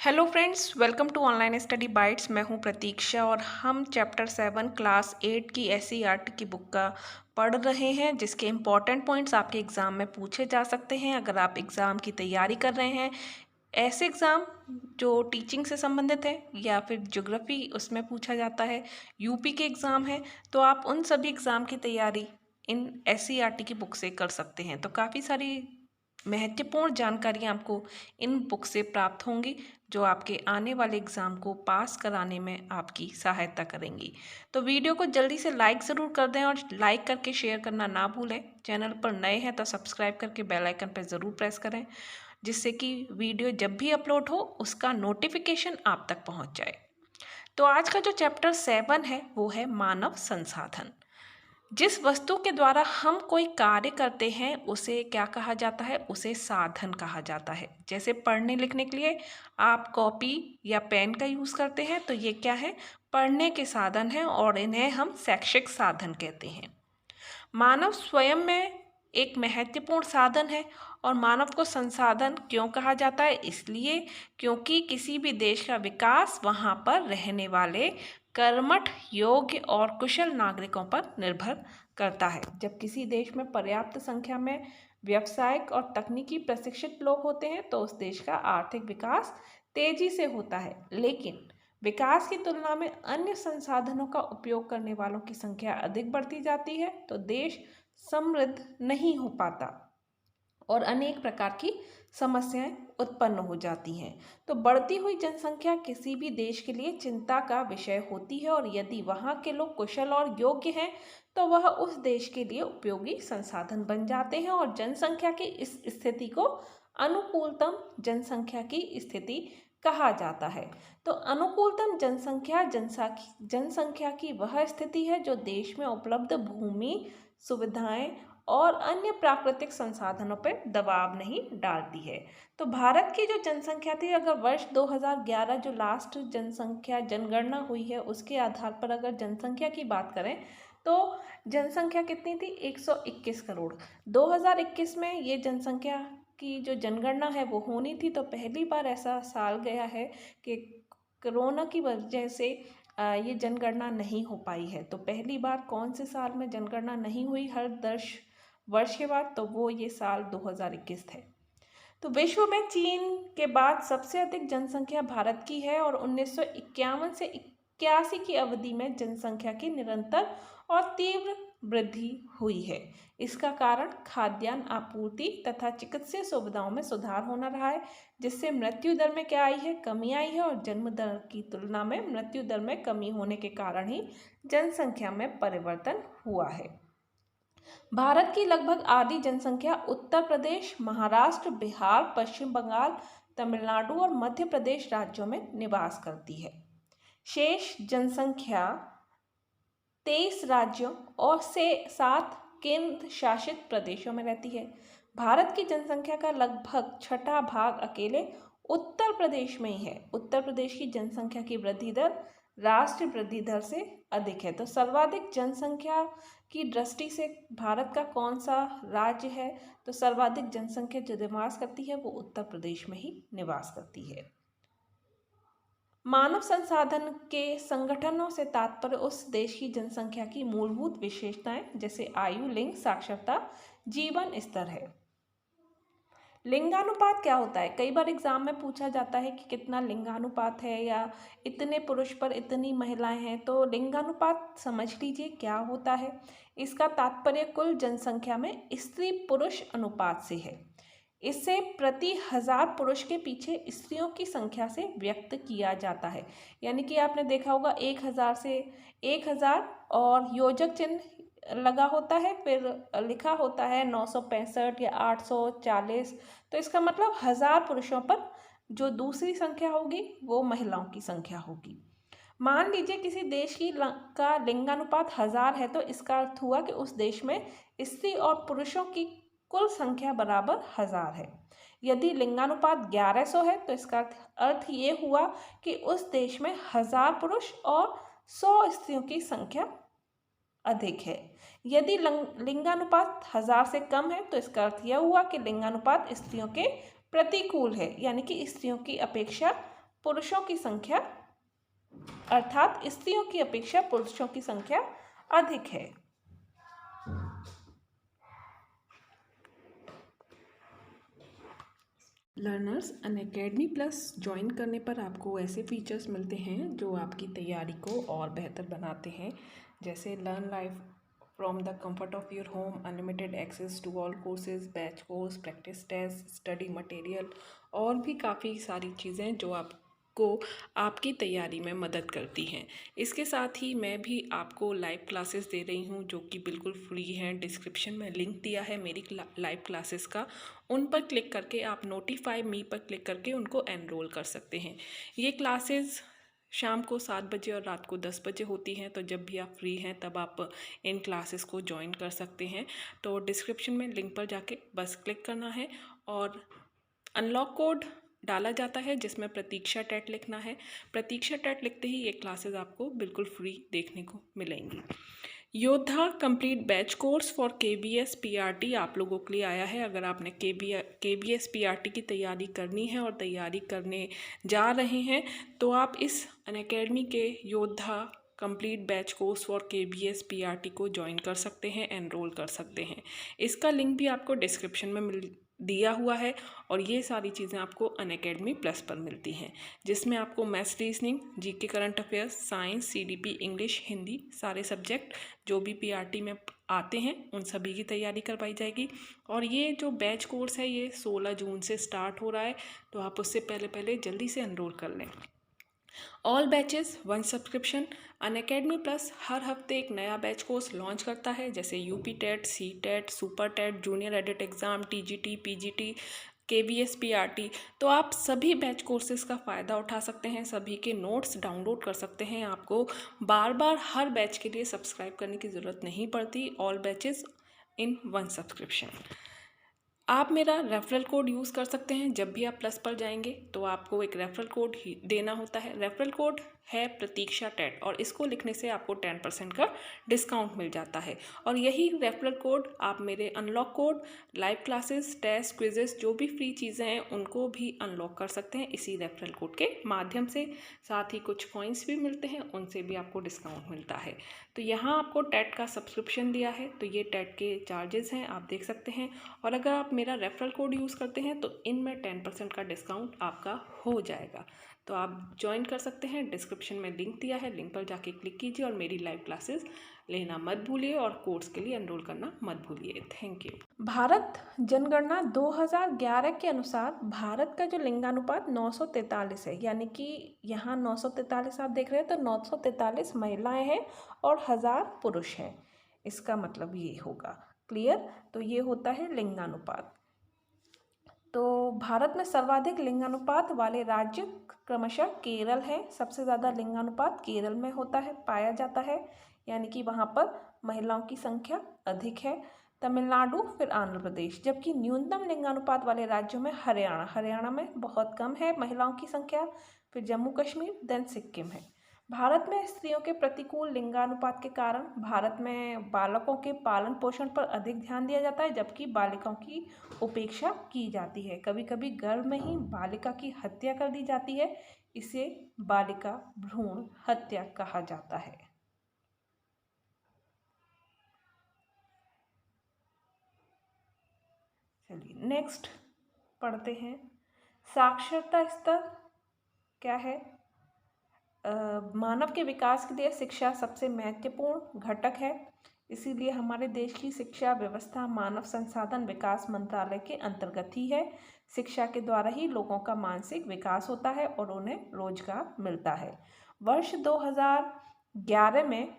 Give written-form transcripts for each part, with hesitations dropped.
Hello friends, welcome to online study bytes. मैं हूं प्रतीक्षा और हम चैप्टर 7 क्लास 8 की एससीईआरटी की बुक का पढ़ रहे हैं, जिसके इम्पॉर्टेंट पॉइंट्स आपके एग्ज़ाम में पूछे जा सकते हैं अगर आप एग्ज़ाम की तैयारी कर रहे हैं। ऐसे एग्ज़ाम जो टीचिंग से संबंधित है या फिर ज्योग्राफी उसमें पूछा जाता है, यूपी के एग्ज़ाम है, तो आप उन सभी एग्ज़ाम की तैयारी इन एससीईआरटी की बुक से कर सकते हैं। तो काफ़ी सारी महत्वपूर्ण जानकारियाँ आपको इन बुक से प्राप्त होंगी जो आपके आने वाले एग्ज़ाम को पास कराने में आपकी सहायता करेंगी। तो वीडियो को जल्दी से लाइक ज़रूर कर दें और लाइक करके शेयर करना ना भूलें। चैनल पर नए हैं तो सब्सक्राइब करके बेल आइकन पर ज़रूर प्रेस करें, जिससे कि वीडियो जब भी अपलोड हो उसका नोटिफिकेशन आप तक पहुंच जाए। तो आज का जो चैप्टर 7 है वो है मानव संसाधन। जिस वस्तु के द्वारा हम कोई कार्य करते हैं उसे क्या कहा जाता है? उसे साधन कहा जाता है। जैसे पढ़ने लिखने के लिए आप कॉपी या पेन का यूज़ करते हैं, तो ये क्या है? पढ़ने के साधन हैं और इन्हें हम शैक्षिक साधन कहते हैं। मानव स्वयं में एक महत्वपूर्ण साधन है और मानव को संसाधन क्यों कहा जाता है? इसलिए क्योंकि किसी भी देश का विकास वहाँ पर रहने वाले कर्मठ, योग्य और कुशल नागरिकों पर निर्भर करता है। जब किसी देश में पर्याप्त संख्या में व्यावसायिक और तकनीकी प्रशिक्षित लोग होते हैं तो उस देश का आर्थिक विकास तेजी से होता है। लेकिन विकास की तुलना में अन्य संसाधनों का उपयोग करने वालों की संख्या अधिक बढ़ती जाती है तो देश समृद्ध नहीं हो पाता और अनेक प्रकार की समस्याएं उत्पन्न हो जाती हैं। तो बढ़ती हुई जनसंख्या किसी भी देश के लिए चिंता का विषय होती है और यदि वहाँ के लोग कुशल और योग्य हैं तो वह उस देश के लिए उपयोगी संसाधन बन जाते हैं और जनसंख्या की इस स्थिति को अनुकूलतम जनसंख्या की स्थिति कहा जाता है। तो अनुकूलतम जनसंख्या की वह स्थिति है जो देश में उपलब्ध भूमि, सुविधाएं और अन्य प्राकृतिक संसाधनों पर दबाव नहीं डालती है। तो भारत की जो जनसंख्या थी, अगर वर्ष 2011 जो लास्ट जनसंख्या जनगणना हुई है उसके आधार पर अगर जनसंख्या की बात करें तो जनसंख्या कितनी थी? 121 करोड़। 2021 में ये जनसंख्या की जो जनगणना है वो होनी थी, तो पहली बार ऐसा साल गया है कि कोरोना की वजह से ये जनगणना नहीं हो पाई है। तो पहली बार कौन से साल में जनगणना नहीं हुई हर 10 वर्ष के बाद? तो वो ये साल 2021 थे। तो विश्व में चीन के बाद सबसे अधिक जनसंख्या भारत की है और 1951 से 81 की अवधि में जनसंख्या की निरंतर और तीव्र वृद्धि हुई है। इसका कारण खाद्यान्न आपूर्ति तथा चिकित्सीय सुविधाओं में सुधार होना रहा है, जिससे मृत्यु दर में क्या आई है? कमी आई है और जन्म दर की तुलना में मृत्यु दर में कमी होने के कारण ही जनसंख्या में परिवर्तन हुआ है। भारत की लगभग आधी जनसंख्या उत्तर प्रदेश, महाराष्ट्र, बिहार, पश्चिम बंगाल, तमिलनाडु और मध्य प्रदेश राज्यों में निवास करती है। शेष जनसंख्या 23 राज्यों और से 7 केंद्र शासित प्रदेशों में रहती है। भारत की जनसंख्या का लगभग छठा भाग अकेले उत्तर प्रदेश में ही है। उत्तर प्रदेश की जनसंख्या की वृद्धि दर राष्ट्रीय वृद्धि दर से अधिक है। तो सर्वाधिक जनसंख्या की दृष्टि से भारत का कौन सा राज्य है? तो सर्वाधिक जनसंख्या जो निवास करती है वो उत्तर प्रदेश में ही निवास करती है। मानव संसाधन के संगठनों से तात्पर्य उस देश की जनसंख्या की मूलभूत विशेषताएं जैसे आयु, लिंग, साक्षरता, जीवन स्तर है। लिंगानुपात क्या होता है? कई बार एग्जाम में पूछा जाता है कि कितना लिंगानुपात है या इतने पुरुष पर इतनी महिलाएं हैं। तो लिंगानुपात समझ लीजिए क्या होता है। इसका तात्पर्य कुल जनसंख्या में स्त्री पुरुष अनुपात से है। इसे प्रति 1000 पुरुष के पीछे स्त्रियों की संख्या से व्यक्त किया जाता है। यानी कि आपने देखा होगा 1000 से 1000 और योजक चिन्ह लगा होता है, फिर लिखा होता है 965 या 840। तो इसका मतलब 1000 पुरुषों पर जो दूसरी संख्या होगी वो महिलाओं की संख्या होगी। मान लीजिए किसी देश का लिंगानुपात 1000 है तो इसका अर्थ हुआ कि उस देश में स्त्री और पुरुषों की कुल संख्या बराबर 1000 है। यदि लिंगानुपात 1100 है तो इसका अर्थ ये हुआ कि उस देश में 1000 पुरुष और 100 स्त्रियों की संख्या अधिक है। यदि लिंगानुपात 1000 से कम है तो इसका अर्थ यह हुआ कि लिंगानुपात स्त्रियों के प्रतिकूल है, यानी कि स्त्रियों की अपेक्षा पुरुषों की संख्या, अर्थात स्त्रियों की अपेक्षा पुरुषों की संख्या अधिक है। लर्नर्स अनअकैडमी प्लस ज्वाइन करने पर आपको ऐसे फीचर्स मिलते हैं जो आपकी तैयारी को और बेहतर बनाते हैं, जैसे learn life from the comfort of your home, unlimited access to all courses, batch course, practice test, study material और भी काफ़ी सारी चीज़ें जो आपको आपकी तैयारी में मदद करती हैं। इसके साथ ही मैं भी आपको लाइव क्लासेस दे रही हूँ जो कि बिल्कुल फ्री हैं। डिस्क्रिप्शन में लिंक दिया है मेरी लाइव क्लासेस का, उन पर क्लिक करके आप नोटिफाई मी पर क्लिक करके उनको एनरोल कर सकते हैं। ये क्लासेस शाम को 7 बजे और रात को 10 बजे होती हैं, तो जब भी आप फ्री हैं तब आप इन क्लासेस को ज्वाइन कर सकते हैं। तो डिस्क्रिप्शन में लिंक पर जाके बस क्लिक करना है और अनलॉक कोड डाला जाता है जिसमें प्रतीक्षा टेट लिखना है। प्रतीक्षा टेट लिखते ही ये क्लासेस आपको बिल्कुल फ्री देखने को मिलेंगी। योद्धा complete batch course for KBS PRT आप लोगों के लिए आया है। अगर आपने KBS PRT की तैयारी करनी है और तैयारी करने जा रहे हैं तो आप इस अनअकैडमी के योद्धा complete batch course for KBS PRT को ज्वाइन कर सकते हैं, एनरोल कर सकते हैं। इसका लिंक भी आपको डिस्क्रिप्शन में दिया हुआ है और ये सारी चीज़ें आपको अनअकैडमी प्लस पर मिलती हैं, जिसमें आपको maths, reasoning, GK current affairs, science, CDP, English, Hindi सारे सब्जेक्ट जो भी PRT में आते हैं उन सभी की तैयारी करवाई जाएगी। और ये जो बैच कोर्स है ये 16 जून से स्टार्ट हो रहा है, तो आप उससे पहले जल्दी से एनरोल कर लें। All batches 1 subscription. Unacademy plus हर हफ्ते एक नया बैच कोर्स लॉन्च करता है, जैसे UP TET, CTET, super TET, junior aided exam, TGT, PGT, KBS PRT। तो आप सभी बैच कोर्सेज का फ़ायदा उठा सकते हैं, सभी के नोट्स डाउनलोड कर सकते हैं। आपको बार बार हर बैच के लिए सब्सक्राइब करने की ज़रूरत नहीं पड़ती। ऑल बैचेस इन 1 सब्सक्रिप्शन। आप मेरा रेफरल कोड यूज़ कर सकते हैं। जब भी आप प्लस पर जाएंगे तो आपको एक रेफरल कोड ही देना होता है। रेफरल कोड है प्रतीक्षा टेट और इसको लिखने से आपको 10% का डिस्काउंट मिल जाता है। और यही रेफरल कोड आप मेरे unlock code, live classes, test, quizzes जो भी फ्री चीज़ें हैं उनको भी अनलॉक कर सकते हैं इसी रेफरल कोड के माध्यम से। साथ ही कुछ कॉइन्स भी मिलते हैं, उनसे भी आपको डिस्काउंट मिलता है। तो यहाँ आपको टेट का सब्सक्रिप्शन दिया है, तो ये टेट के चार्जेस हैं, आप देख सकते हैं। और अगर आप मेरा रेफरल कोड यूज़ करते हैं तो इनमें 10% का डिस्काउंट आपका हो जाएगा। तो आप ज्वाइन कर सकते हैं, डिस्क्रिप्शन में लिंक दिया है, लिंक पर जाके क्लिक कीजिए और मेरी लाइव क्लासेस लेना मत भूलिए और कोर्स के लिए एनरोल करना मत भूलिए। Thank you. भारत जनगणना 2011 के अनुसार भारत का जो लिंगानुपात 943 है, यानी कि यहाँ 943 आप देख रहे हैं तो 943 महिलाएं हैं और 1000 पुरुष हैं। इसका मतलब ये होगा, क्लियर। तो ये होता है लिंगानुपात। तो भारत में सर्वाधिक लिंगानुपात वाले राज्य क्रमशः केरल है। सबसे ज़्यादा लिंगानुपात केरल में होता है, पाया जाता है, यानी कि वहाँ पर महिलाओं की संख्या अधिक है। तमिलनाडु, फिर आंध्र प्रदेश। जबकि न्यूनतम लिंगानुपात वाले राज्यों में हरियाणा में बहुत कम है महिलाओं की संख्या, फिर जम्मू कश्मीर, देन सिक्किम है। भारत में स्त्रियों के प्रतिकूल लिंगानुपात के कारण भारत में बालकों के पालन पोषण पर अधिक ध्यान दिया जाता है, जबकि बालिकाओं की उपेक्षा की जाती है। कभी कभी गर्भ में ही बालिका की हत्या कर दी जाती है, इसे बालिका भ्रूण हत्या कहा जाता है। चलिए नेक्स्ट पढ़ते हैं। साक्षरता स्तर क्या है? मानव के विकास के लिए शिक्षा सबसे महत्वपूर्ण घटक है, इसीलिए हमारे देश की शिक्षा व्यवस्था मानव संसाधन विकास मंत्रालय के अंतर्गत ही है। शिक्षा के द्वारा ही लोगों का मानसिक विकास होता है और उन्हें रोजगार मिलता है। वर्ष 2011 में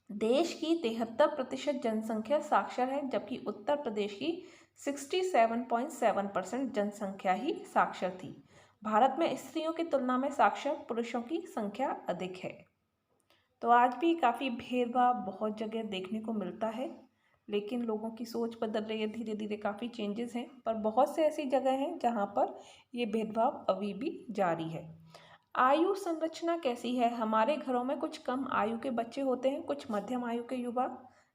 देश की 73% जनसंख्या साक्षर है, जबकि उत्तर प्रदेश की 67.7% जनसंख्या ही साक्षर थी। भारत में स्त्रियों की तुलना में साक्षर पुरुषों की संख्या अधिक है। तो आज भी काफ़ी भेदभाव बहुत जगह देखने को मिलता है, लेकिन लोगों की सोच बदल रही है, धीरे धीरे काफ़ी चेंजेस हैं, पर बहुत से ऐसी जगह हैं जहाँ पर ये भेदभाव अभी भी जारी है। आयु संरचना कैसी है? हमारे घरों में कुछ कम आयु के बच्चे होते हैं, कुछ मध्यम आयु के युवा,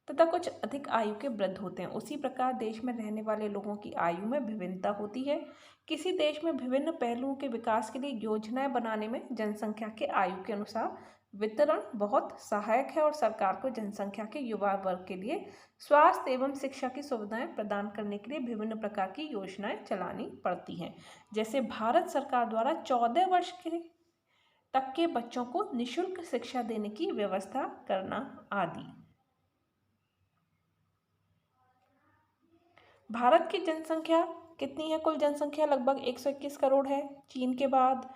तथा कुछ अधिक आयु के वृद्ध होते हैं। उसी प्रकार देश में रहने वाले लोगों की आयु में विभिन्नता होती है। किसी देश में विभिन्न पहलुओं के विकास के लिए योजनाएं बनाने में जनसंख्या के आयु के अनुसार वितरण बहुत सहायक है और सरकार को जनसंख्या के युवा वर्ग के लिए स्वास्थ्य एवं शिक्षा की सुविधाएं प्रदान करने के लिए विभिन्न प्रकार की योजनाएं चलानी पड़ती हैं। जैसे भारत सरकार द्वारा 14 वर्ष के तक के बच्चों को निःशुल्क शिक्षा देने की व्यवस्था करना आदि। भारत की जनसंख्या कितनी है? कुल जनसंख्या लगभग 121 करोड़ है। चीन के बाद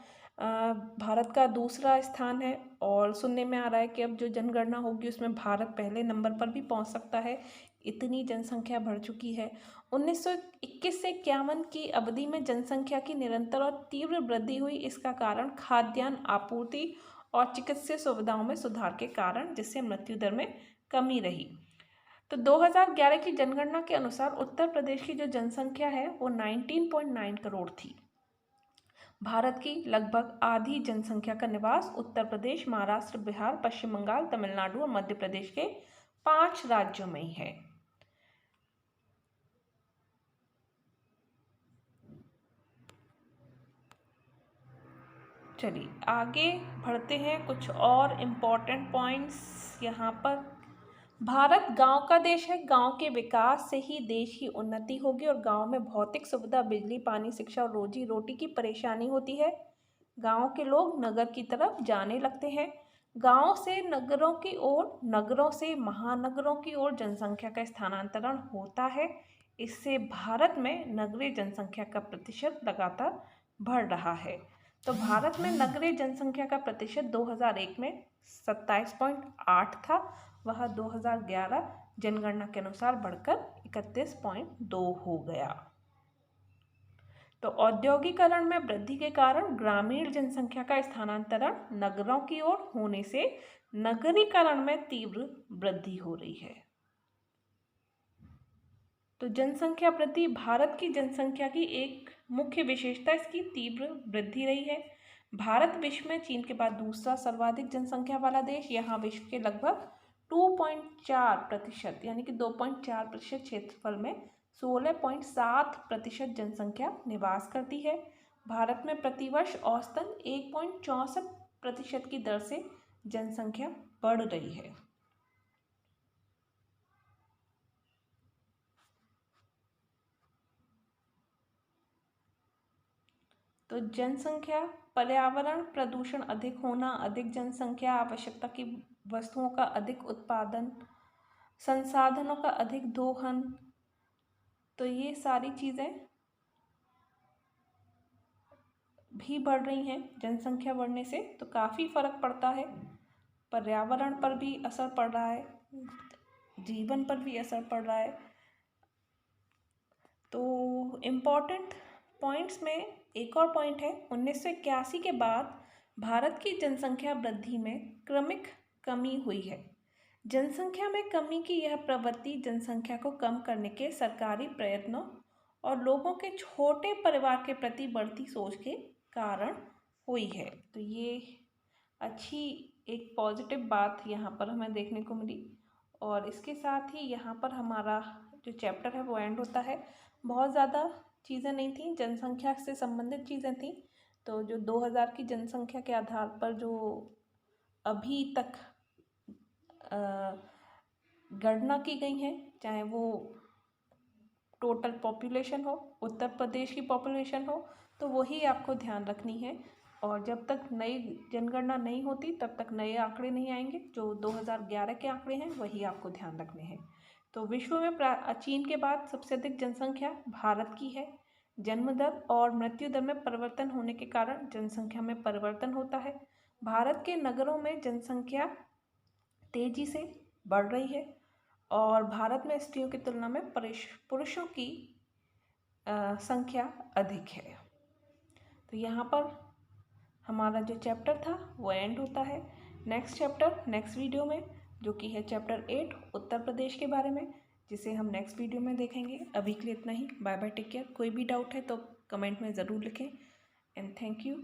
भारत का दूसरा स्थान है और सुनने में आ रहा है कि अब जो जनगणना होगी उसमें भारत पहले नंबर पर भी पहुंच सकता है। इतनी जनसंख्या बढ़ चुकी है। 1921 से 51 की अवधि में जनसंख्या की निरंतर और तीव्र वृद्धि हुई। इसका कारण खाद्यान्न आपूर्ति और चिकित्सीय सुविधाओं में सुधार के कारण, जिससे मृत्यु दर में कमी रही। तो 2011 की जनगणना के अनुसार उत्तर प्रदेश की जो जनसंख्या है वो 19.9 करोड़ थी। भारत की लगभग आधी जनसंख्या का निवास उत्तर प्रदेश, महाराष्ट्र, बिहार, पश्चिम बंगाल, तमिलनाडु और मध्य प्रदेश के 5 राज्यों में ही है। चलिए आगे बढ़ते हैं। कुछ और इम्पोर्टेंट पॉइंट्स यहाँ पर। भारत गांव का देश है। गांव के विकास से ही देश की उन्नति होगी और गांव में भौतिक सुविधा, बिजली, पानी, शिक्षा और रोजी रोटी की परेशानी होती है। गांव के लोग नगर की तरफ जाने लगते हैं। गांव से नगरों की ओर, नगरों से महानगरों की ओर जनसंख्या का स्थानांतरण होता है। इससे भारत में नगरीय जनसंख्या का प्रतिशत लगातार बढ़ रहा है। तो भारत में नगरीय जनसंख्या का प्रतिशत 2001 में 27.8 था। वह 2011 जनगणना के अनुसार बढ़कर 31.2 हो गया। तो औद्योगिकरण में वृद्धि के कारण ग्रामीण जनसंख्या का स्थानांतरण नगरों की ओर होने से नगरीकरण में तीव्र वृद्धि हो रही है। तो जनसंख्या वृद्धि भारत की जनसंख्या की एक मुख्य विशेषता इसकी तीव्र वृद्धि रही है। भारत विश्व में चीन के बाद दूसरा सर्वाधिक जनसंख्या वाला देश। यहाँ विश्व के लगभग 2.4% यानी कि 2.4% क्षेत्रफल में 16.7% जनसंख्या निवास करती है। भारत में प्रतिवर्ष औसतन 1.64% की दर से जनसंख्या बढ़ रही है। तो जनसंख्या, पर्यावरण प्रदूषण अधिक होना, अधिक जनसंख्या, आवश्यकता की वस्तुओं का अधिक उत्पादन, संसाधनों का अधिक दोहन, तो ये सारी चीज़ें भी बढ़ रही हैं जनसंख्या बढ़ने से। तो काफ़ी फर्क पड़ता है। पर्यावरण पर भी असर पड़ रहा है, जीवन पर भी असर पड़ रहा है। तो इम्पॉर्टेंट पॉइंट्स में एक और पॉइंट है, 1981 के बाद भारत की जनसंख्या वृद्धि में क्रमिक कमी हुई है। जनसंख्या में कमी की यह प्रवृत्ति जनसंख्या को कम करने के सरकारी प्रयत्नों और लोगों के छोटे परिवार के प्रति बढ़ती सोच के कारण हुई है। तो ये अच्छी एक पॉजिटिव बात यहाँ पर हमें देखने को मिली। और इसके साथ ही यहाँ पर हमारा जो चैप्टर है वो एंड होता है। बहुत ज़्यादा चीज़ें नहीं थी, जनसंख्या से संबंधित चीज़ें थी। तो जो 2000 की जनसंख्या के आधार पर जो अभी तक गणना की गई है, चाहे वो टोटल पॉपुलेशन हो, उत्तर प्रदेश की पॉपुलेशन हो, तो वही आपको ध्यान रखनी है। और जब तक नई जनगणना नहीं होती तब तक नए आंकड़े नहीं आएंगे। जो 2011 के आंकड़े हैं वही आपको ध्यान रखने हैं। तो विश्व में चीन के बाद सबसे अधिक जनसंख्या भारत की है। जन्म दर और मृत्यु दर में परिवर्तन होने के कारण जनसंख्या में परिवर्तन होता है। भारत के नगरों में जनसंख्या तेजी से बढ़ रही है और भारत में स्त्रियों की तुलना में पुरुषों की संख्या अधिक है। तो यहाँ पर हमारा जो चैप्टर था वो एंड होता है। नेक्स्ट चैप्टर नेक्स्ट वीडियो में, जो कि है चैप्टर 8 उत्तर प्रदेश के बारे में, जिसे हम नेक्स्ट वीडियो में देखेंगे। अभी के लिए इतना ही। Bye bye, take care. कोई भी डाउट है तो कमेंट में ज़रूर लिखें। And thank you.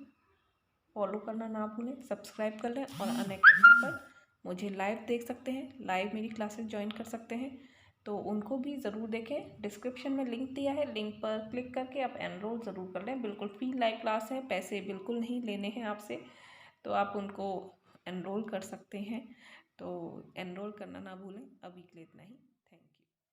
फॉलो करना ना भूलें, सब्सक्राइब कर लें और अनअकैडमी पर मुझे लाइव देख सकते हैं, लाइव मेरी क्लासेस ज्वाइन कर सकते हैं, तो उनको भी ज़रूर देखें। डिस्क्रिप्शन में लिंक दिया है, लिंक पर क्लिक करके आप एनरोल ज़रूर कर लें। बिल्कुल फ्री लाइव क्लास है, पैसे बिल्कुल नहीं लेने हैं आपसे, तो आप उनको एनरोल कर सकते हैं। तो एनरोल करना ना भूलें। अभी के लिए इतना ही। Thank you.